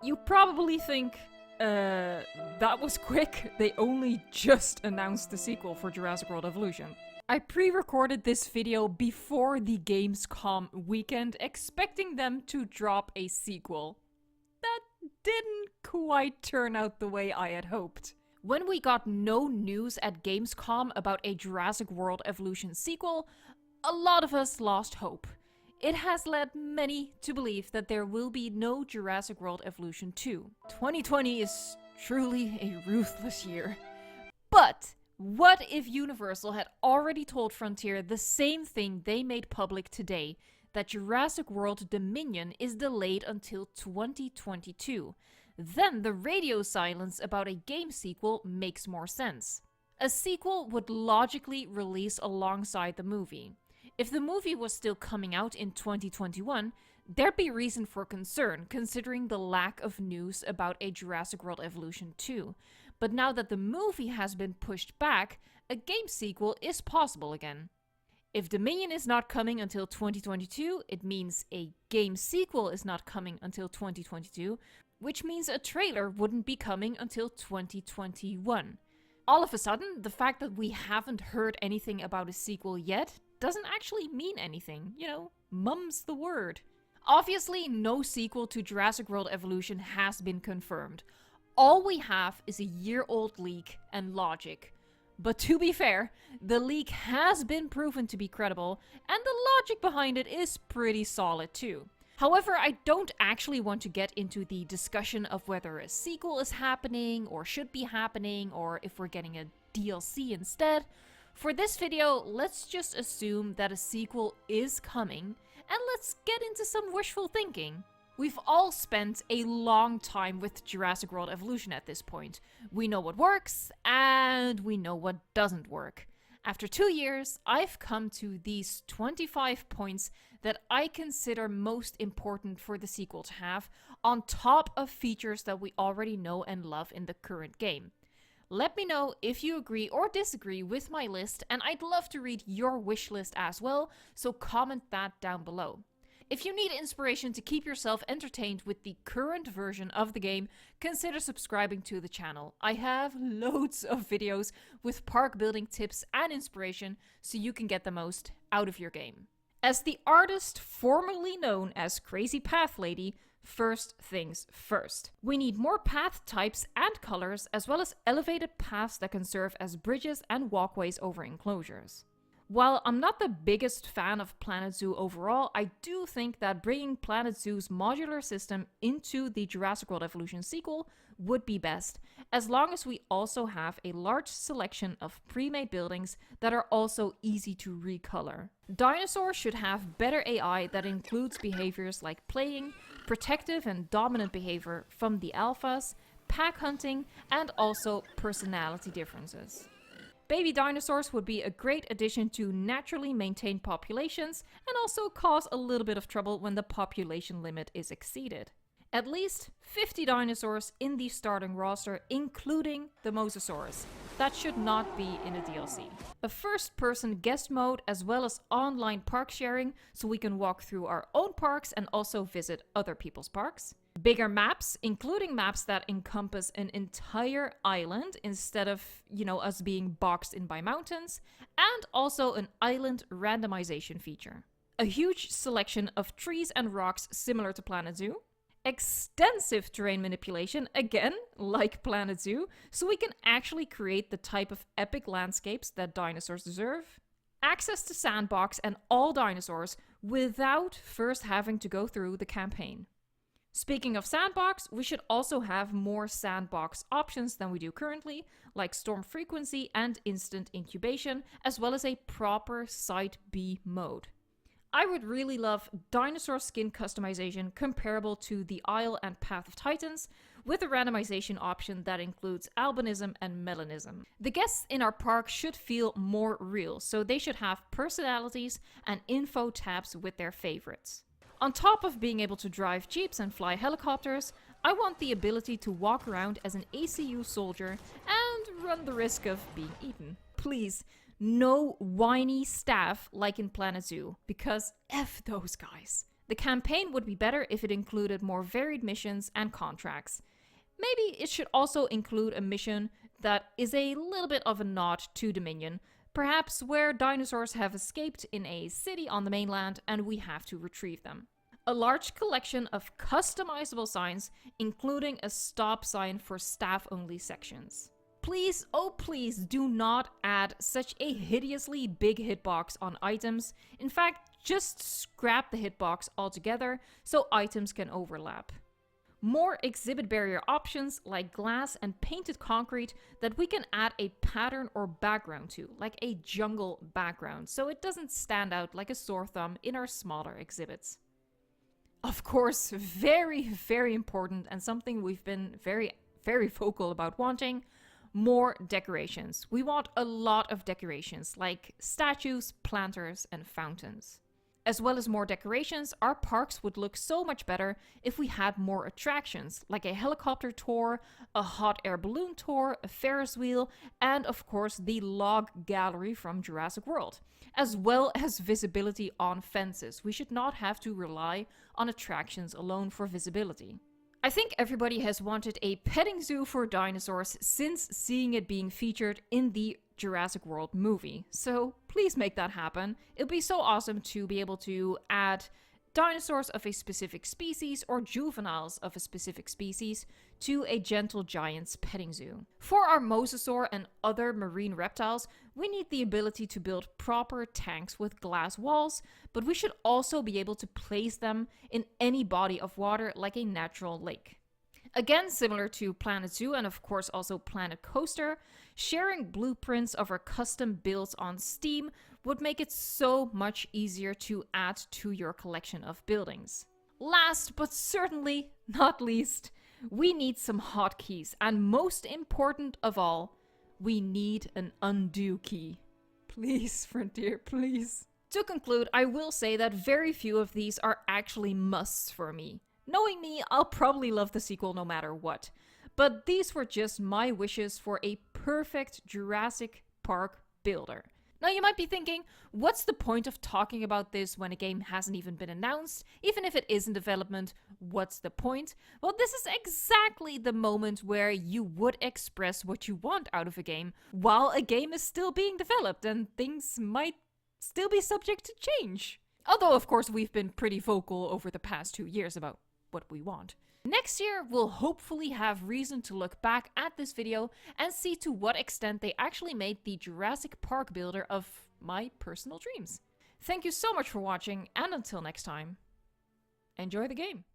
You probably think, that was quick. They only just announced the sequel for Jurassic World Evolution. I pre-recorded this video before the Gamescom weekend, expecting them to drop a sequel. That didn't quite turn out the way I had hoped. When we got no news at Gamescom about a Jurassic World Evolution sequel, a lot of us lost hope. It has led many to believe that there will be no Jurassic World Evolution 2. 2020 is truly a ruthless year. But what if Universal had already told Frontier the same thing they made public today, that Jurassic World Dominion is delayed until 2022? Then the radio silence about a game sequel makes more sense. A sequel would logically release alongside the movie. If the movie was still coming out in 2021, there'd be reason for concern considering the lack of news about a Jurassic World Evolution 2. But now that the movie has been pushed back, a game sequel is possible again. If Dominion is not coming until 2022, it means a game sequel is not coming until 2022, which means a trailer wouldn't be coming until 2021. All of a sudden, the fact that we haven't heard anything about a sequel yet doesn't actually mean anything. You know, mum's the word. Obviously, no sequel to Jurassic World Evolution has been confirmed. All we have is a year-old leak and logic. But to be fair, the leak has been proven to be credible, and the logic behind it is pretty solid too. However, I don't actually want to get into the discussion of whether a sequel is happening or should be happening, or if we're getting a DLC instead. For this video, let's just assume that a sequel is coming, and let's get into some wishful thinking. We've all spent a long time with Jurassic World Evolution at this point. We know what works, and we know what doesn't work. After 2 years, I've come to these 25 points that I consider most important for the sequel to have, on top of features that we already know and love in the current game. Let me know if you agree or disagree with my list, and I'd love to read your wish list as well, so comment that down below. If you need inspiration to keep yourself entertained with the current version of the game, consider subscribing to the channel. I have loads of videos with park building tips and inspiration so you can get the most out of your game. As the artist formerly known as Crazy Path Lady, first things first. We need more path types and colors, as well as elevated paths that can serve as bridges and walkways over enclosures. While I'm not the biggest fan of Planet Zoo overall, I do think that bringing Planet Zoo's modular system into the Jurassic World Evolution sequel would be best, as long as we also have a large selection of pre-made buildings that are also easy to recolor. Dinosaur should have better AI that includes behaviors like playing, protective and dominant behavior from the alphas, pack hunting, and also personality differences. Baby dinosaurs would be a great addition to naturally maintained populations and also cause a little bit of trouble when the population limit is exceeded. At least 50 dinosaurs in the starting roster, including the Mosasaurus. That should not be in a DLC. A first-person guest mode as well as online park sharing so we can walk through our own parks and also visit other people's parks. Bigger maps, including maps that encompass an entire island instead of, us being boxed in by mountains, and also an island randomization feature. A huge selection of trees and rocks similar to Planet Zoo. Extensive terrain manipulation, again, like Planet Zoo, so we can actually create the type of epic landscapes that dinosaurs deserve. Access to Sandbox and all dinosaurs without first having to go through the campaign. Speaking of Sandbox, we should also have more Sandbox options than we do currently, like storm frequency and instant incubation, as well as a proper Site B mode. I would really love dinosaur skin customization comparable to the Isle and Path of Titans, with a randomization option that includes albinism and melanism. The guests in our park should feel more real, so they should have personalities and info tabs with their favorites. On top of being able to drive jeeps and fly helicopters, I want the ability to walk around as an ACU soldier and run the risk of being eaten. Please, no whiny staff like in Planet Zoo, because F those guys. The campaign would be better if it included more varied missions and contracts. Maybe it should also include a mission that is a little bit of a nod to Dominion, perhaps where dinosaurs have escaped in a city on the mainland and we have to retrieve them. A large collection of customizable signs, including a stop sign for staff-only sections. Please, oh please, do not add such a hideously big hitbox on items. In fact, just scrap the hitbox altogether so items can overlap. More exhibit barrier options like glass and painted concrete that we can add a pattern or background to, like a jungle background, so it doesn't stand out like a sore thumb in our smaller exhibits. Of course, very, very important and something we've been very, very vocal about wanting, more decorations. We want a lot of decorations, like statues, planters, and fountains. As well as more decorations, our parks would look so much better if we had more attractions, like a helicopter tour, a hot air balloon tour, a Ferris wheel, and of course the log gallery from Jurassic World, as well as visibility on fences. We should not have to rely on attractions alone for visibility. I think everybody has wanted a petting zoo for dinosaurs since seeing it being featured in the Jurassic World movie. So please make that happen. It'll be so awesome to be able to add dinosaurs of a specific species or juveniles of a specific species to a gentle giant's petting zoo. For our mosasaur and other marine reptiles, we need the ability to build proper tanks with glass walls, but we should also be able to place them in any body of water like a natural lake. Again, similar to Planet Zoo and of course also Planet Coaster, sharing blueprints of our custom builds on Steam would make it so much easier to add to your collection of buildings. Last but certainly not least, we need some hotkeys, and most important of all, we need an undo key. Please, Frontier, please. To conclude, I will say that very few of these are actually musts for me. Knowing me, I'll probably love the sequel no matter what. But these were just my wishes for a perfect Jurassic Park builder. Now you might be thinking, what's the point of talking about this when a game hasn't even been announced? Even if it is in development, what's the point? Well, this is exactly the moment where you would express what you want out of a game while a game is still being developed and things might still be subject to change. Although, of course, we've been pretty vocal over the past 2 years about what we want. Next year, we'll hopefully have reason to look back at this video and see to what extent they actually made the Jurassic Park builder of my personal dreams. Thank you so much for watching, and until next time, enjoy the game!